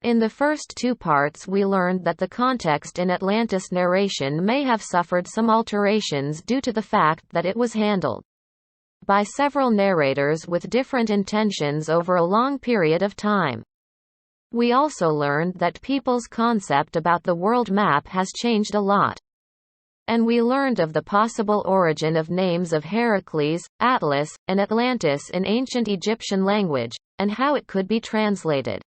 In the first two parts we learned that the context in Atlantis narration may have suffered some alterations due to the fact that it was handled by several narrators with different intentions over a long period of time. We also learned that people's concept about the world map has changed a lot. And we learned of the possible origin of names of Heracles, Atlas, and Atlantis in ancient Egyptian language, and how it could be translated.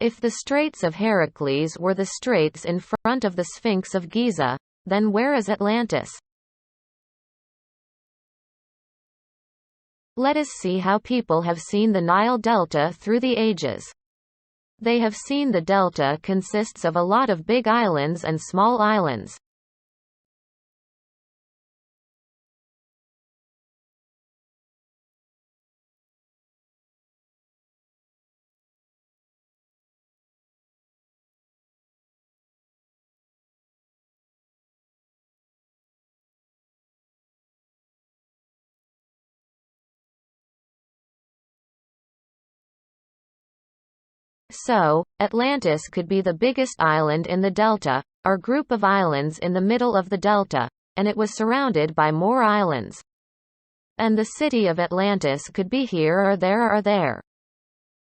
If the Straits of Heracles were the straits in front of the Sphinx of Giza, then where is Atlantis? Let us see how people have seen the Nile Delta through the ages. They have seen the delta consists of a lot of big islands and small islands. So, Atlantis could be the biggest island in the delta, or group of islands in the middle of the delta, and it was surrounded by more islands. And the city of Atlantis could be here or there or there.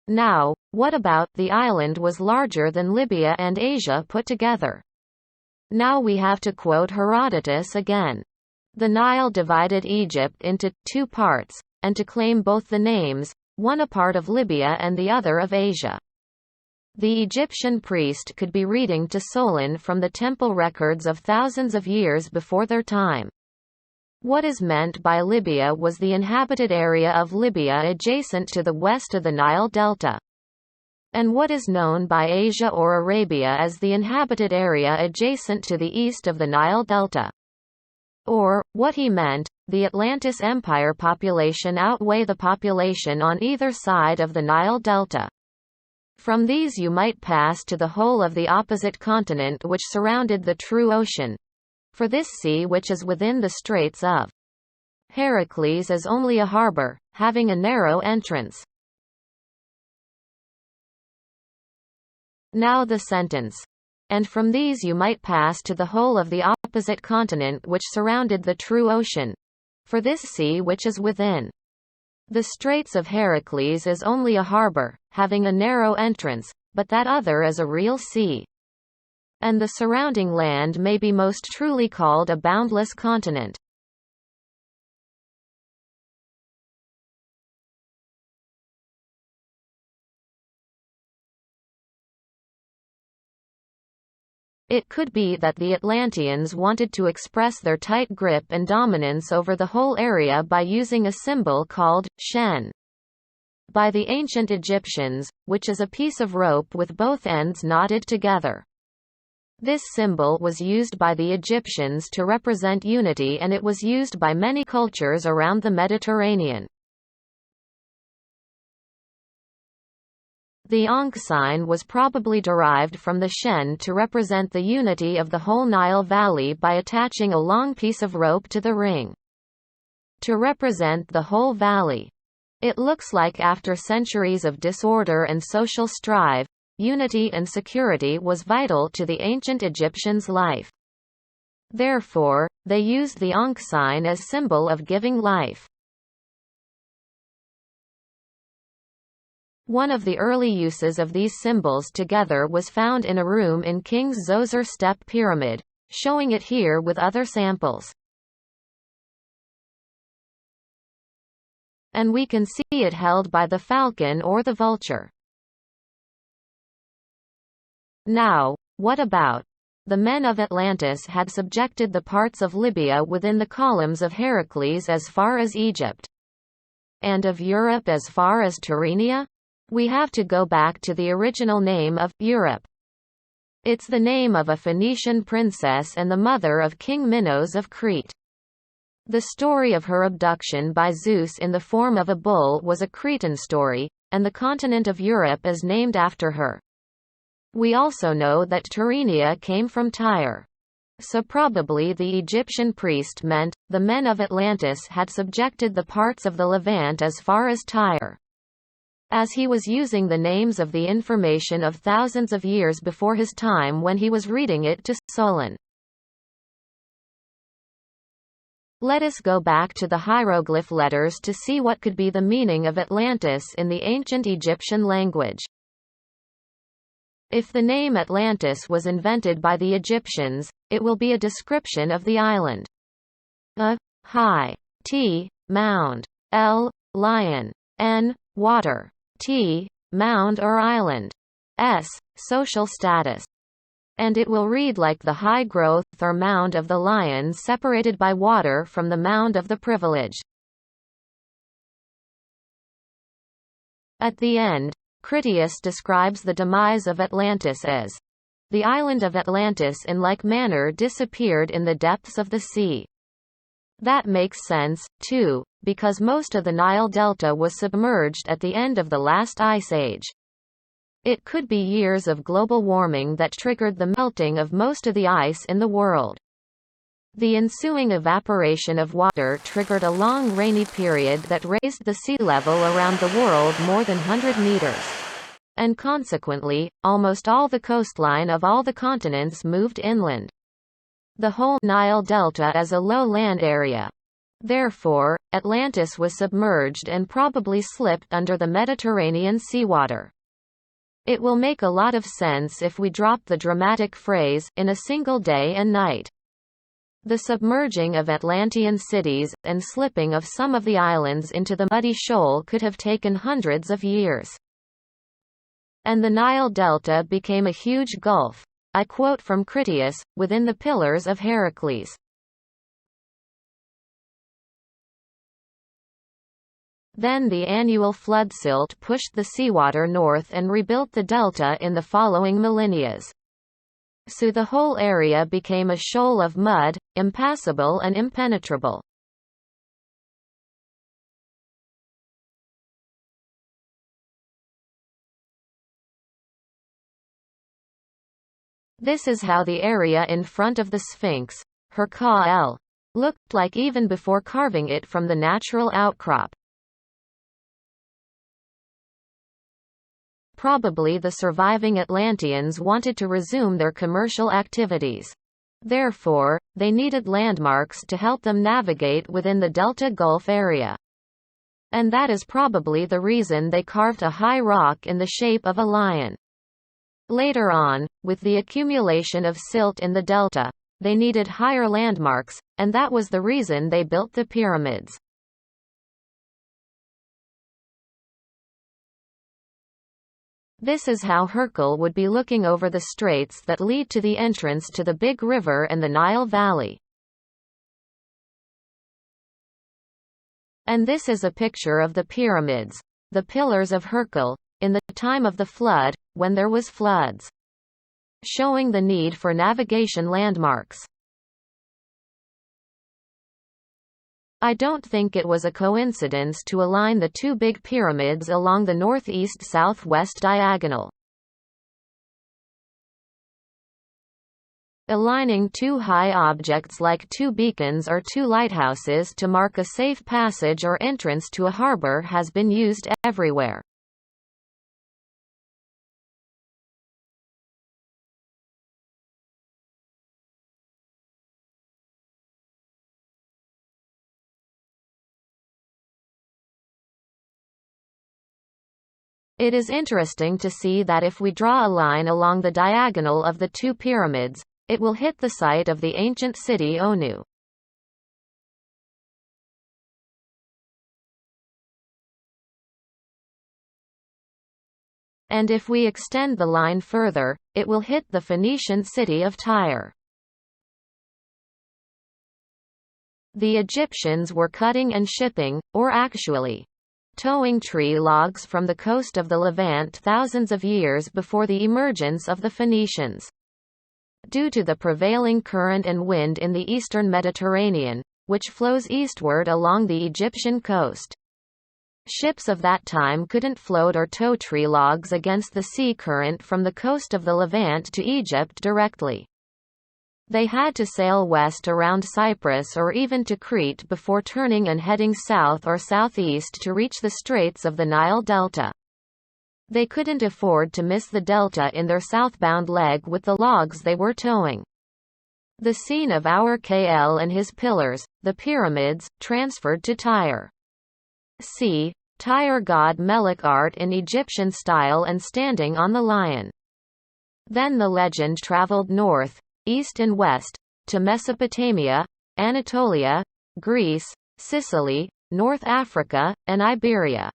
Now, what about the island was larger than Libya and Asia put together? Now we have to quote Herodotus again. The Nile divided Egypt into two parts, and to claim both the names, one a part of Libya and the other of Asia. The Egyptian priest could be reading to Solon from the temple records of thousands of years before their time. What is meant by Libya was the inhabited area of Libya adjacent to the west of the Nile Delta. And what is known by Asia or Arabia as the inhabited area adjacent to the east of the Nile Delta. Or, what he meant, the Atlantis Empire population outweigh the population on either side of the Nile Delta. From these you might pass to the whole of the opposite continent which surrounded the true ocean. For this sea which is within the Straits of Heracles is only a harbor, having a narrow entrance. Now the sentence. And from these you might pass to the whole of the opposite continent which surrounded the true ocean. For this sea which is within the Straits of Heracles is only a harbor, having a narrow entrance, but that other is a real sea. And the surrounding land may be most truly called a boundless continent. It could be that the Atlanteans wanted to express their tight grip and dominance over the whole area by using a symbol called shen. By the ancient Egyptians, which is a piece of rope with both ends knotted together. This symbol was used by the Egyptians to represent unity, and it was used by many cultures around the Mediterranean. The Ankh sign was probably derived from the shen to represent the unity of the whole Nile Valley by attaching a long piece of rope to the ring. To represent the whole valley. It looks like after centuries of disorder and social strife, unity and security was vital to the ancient Egyptians' life. Therefore, they used the Ankh sign as symbol of giving life. One of the early uses of these symbols together was found in a room in King's Zoser Step Pyramid, showing it here with other samples. And we can see it held by the falcon or the vulture. Now, what about? The men of Atlantis had subjected the parts of Libya within the columns of Heracles as far as Egypt. And of Europe as far as Tyrrhenia? We have to go back to the original name of Europe. It's the name of a Phoenician princess and the mother of King Minos of Crete. The story of her abduction by Zeus in the form of a bull was a Cretan story, and the continent of Europe is named after her. We also know that Tyrrhenia came from Tyre. So probably the Egyptian priest meant, the men of Atlantis had subjected the parts of the Levant as far as Tyre. as he was using the names of the information of thousands of years before his time when he was reading it to Solon. Let us go back to the hieroglyph letters to see what could be the meaning of Atlantis in the ancient Egyptian language. If the name Atlantis was invented by the Egyptians, it will be a description of the island. A. High. T. Mound. L. Lion. N. Water. T. Mound or island. S. Social status. And it will read like the high growth or mound of the lion separated by water from the mound of the privileged. At the end, Critias describes the demise of Atlantis as, "The island of Atlantis in like manner disappeared in the depths of the sea." That makes sense, too, because most of the Nile Delta was submerged at the end of the last ice age. It could be years of global warming that triggered the melting of most of the ice in the world. The ensuing evaporation of water triggered a long rainy period that raised the sea level around the world more than 100 meters. And consequently, almost all the coastline of all the continents moved inland. The whole Nile Delta is a low land area. Therefore, Atlantis was submerged and probably slipped under the Mediterranean seawater. It will make a lot of sense if we drop the dramatic phrase, "in a single day and night." The submerging of Atlantean cities, and slipping of some of the islands into the muddy shoal could have taken hundreds of years. And the Nile Delta became a huge gulf. I quote from Critias, within the Pillars of Heracles. Then the annual flood silt pushed the seawater north and rebuilt the delta in the following millennia. So the whole area became a shoal of mud, impassable and impenetrable. This is how the area in front of the Sphinx, her Ka-El, looked like even before carving it from the natural outcrop. Probably the surviving Atlanteans wanted to resume their commercial activities. Therefore, they needed landmarks to help them navigate within the Delta Gulf area. And that is probably the reason they carved a high rock in the shape of a lion. Later on, with the accumulation of silt in the delta, they needed higher landmarks, and that was the reason they built the pyramids. This is how Hercule would be looking over the straits that lead to the entrance to the Big River and the Nile Valley. And this is a picture of the pyramids, the Pillars of Hercule, in the time of the flood, when there was floods, showing the need for navigation landmarks. I don't think it was a coincidence to align the two big pyramids along the northeast-southwest diagonal. Aligning two high objects like two beacons or two lighthouses to mark a safe passage or entrance to a harbor has been used everywhere. It is interesting to see that if we draw a line along the diagonal of the two pyramids, it will hit the site of the ancient city Onu. And if we extend the line further, it will hit the Phoenician city of Tyre. The Egyptians were cutting and shipping, or actually towing tree logs from the coast of the Levant thousands of years before the emergence of the Phoenicians. Due to the prevailing current and wind in the eastern Mediterranean, which flows eastward along the Egyptian coast, ships of that time couldn't float or tow tree logs against the sea current from the coast of the Levant to Egypt directly. They had to sail west around Cyprus or even to Crete before turning and heading south or southeast to reach the straits of the Nile Delta. They couldn't afford to miss the delta in their southbound leg with the logs they were towing. The scene of our KL and his pillars, the pyramids, transferred to Tyre. C. Tyre god Melik art in Egyptian style and standing on the lion. Then the legend traveled north, east and west, to Mesopotamia, Anatolia, Greece, Sicily, North Africa, and Iberia.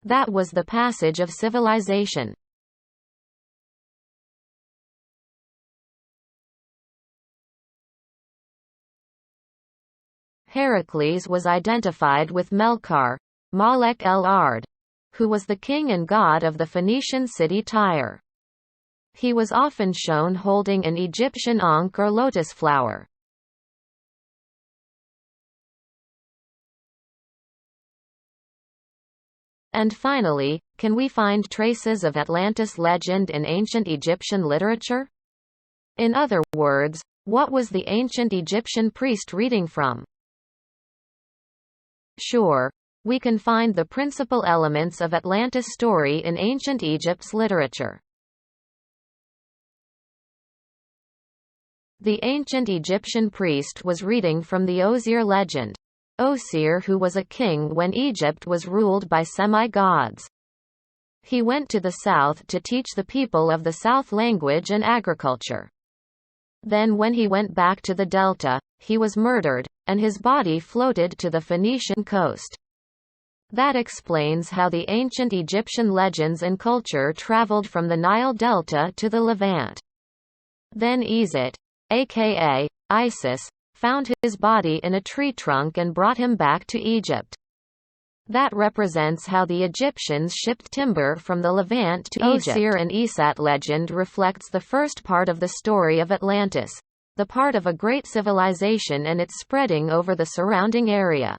That was the passage of civilization. Heracles was identified with Melkar, Malek el-Ard, who was the king and god of the Phoenician city Tyre. He was often shown holding an Egyptian ankh or lotus flower. And finally, can we find traces of Atlantis legend in ancient Egyptian literature? In other words, what was the ancient Egyptian priest reading from? Sure. We can find the principal elements of Atlantis story in ancient Egypt's literature. The ancient Egyptian priest was reading from the Osir legend. Osir, who was a king when Egypt was ruled by semi-gods. He went to the south to teach the people of the south language and agriculture. Then when he went back to the delta, he was murdered, and his body floated to the Phoenician coast. That explains how the ancient Egyptian legends and culture traveled from the Nile Delta to the Levant. Then Isit, aka Isis, found his body in a tree trunk and brought him back to Egypt. That represents how the Egyptians shipped timber from the Levant to Egypt. Osir and Isat legend reflects the first part of the story of Atlantis, the part of a great civilization and its spreading over the surrounding area.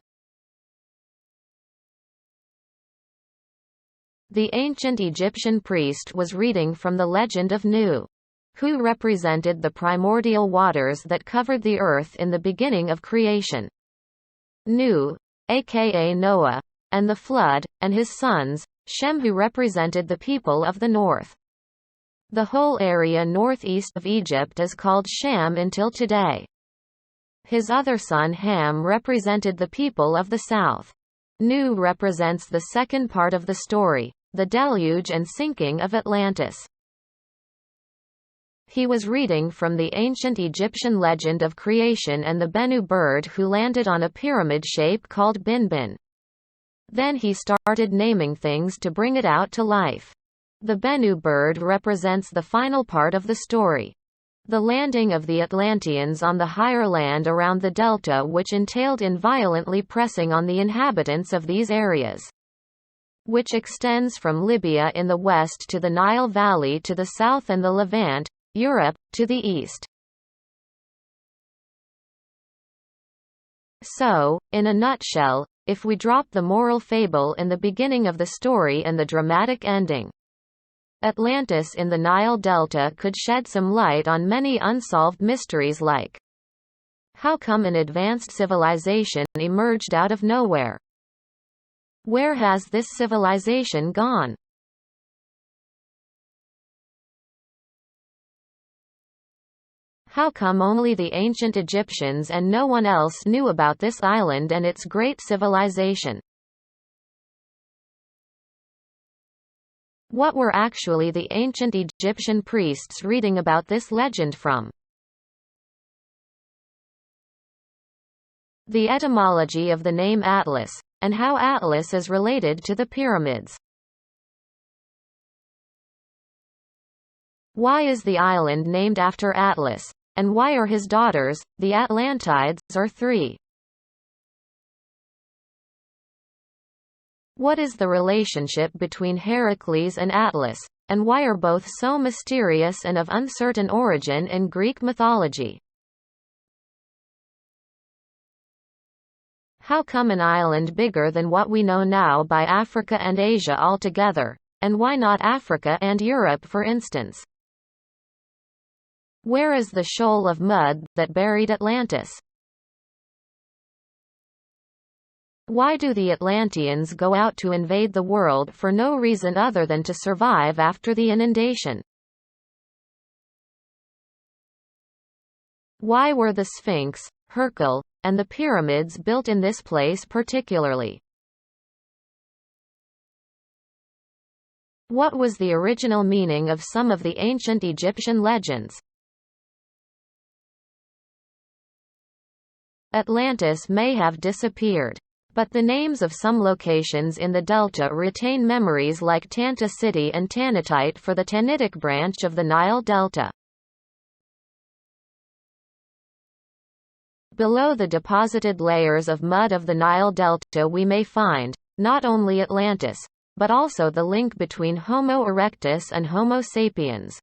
The ancient Egyptian priest was reading from the legend of Nu, who represented the primordial waters that covered the earth in the beginning of creation. Nu, aka Noah, and the flood, and his sons, Shem, who represented the people of the north. The whole area northeast of Egypt is called Sham until today. His other son Ham represented the people of the south. Nu represents the second part of the story, the deluge and sinking of Atlantis. He was reading from the ancient Egyptian legend of creation and the Bennu bird who landed on a pyramid shape called Binbin. Then he started naming things to bring it out to life. The Bennu bird represents the final part of the story. The landing of the Atlanteans on the higher land around the delta, which entailed in violently pressing on the inhabitants of these areas, which extends from Libya in the west to the Nile Valley to the south and the Levant, Europe, to the east. So, in a nutshell, if we drop the moral fable in the beginning of the story and the dramatic ending, Atlantis in the Nile Delta could shed some light on many unsolved mysteries like how come an advanced civilization emerged out of nowhere? Where has this civilization gone? How come only the ancient Egyptians and no one else knew about this island and its great civilization? What were actually the ancient Egyptian priests reading about this legend from? The etymology of the name Atlas, and how Atlas is related to the pyramids. Why is the island named after Atlas? And why are his daughters, the Atlantides, or three? What is the relationship between Heracles and Atlas, and why are both so mysterious and of uncertain origin in Greek mythology? How come an island bigger than what we know now by Africa and Asia altogether, and why not Africa and Europe for instance? Where is the shoal of mud that buried Atlantis? Why do the Atlanteans go out to invade the world for no reason other than to survive after the inundation? Why were the Sphinx, Hercule, and the pyramids built in this place particularly? What was the original meaning of some of the ancient Egyptian legends? Atlantis may have disappeared, but the names of some locations in the delta retain memories, like Tanta City and Tanitite for the Tanitic branch of the Nile Delta. Below the deposited layers of mud of the Nile Delta we may find, not only Atlantis, but also the link between Homo erectus and Homo sapiens.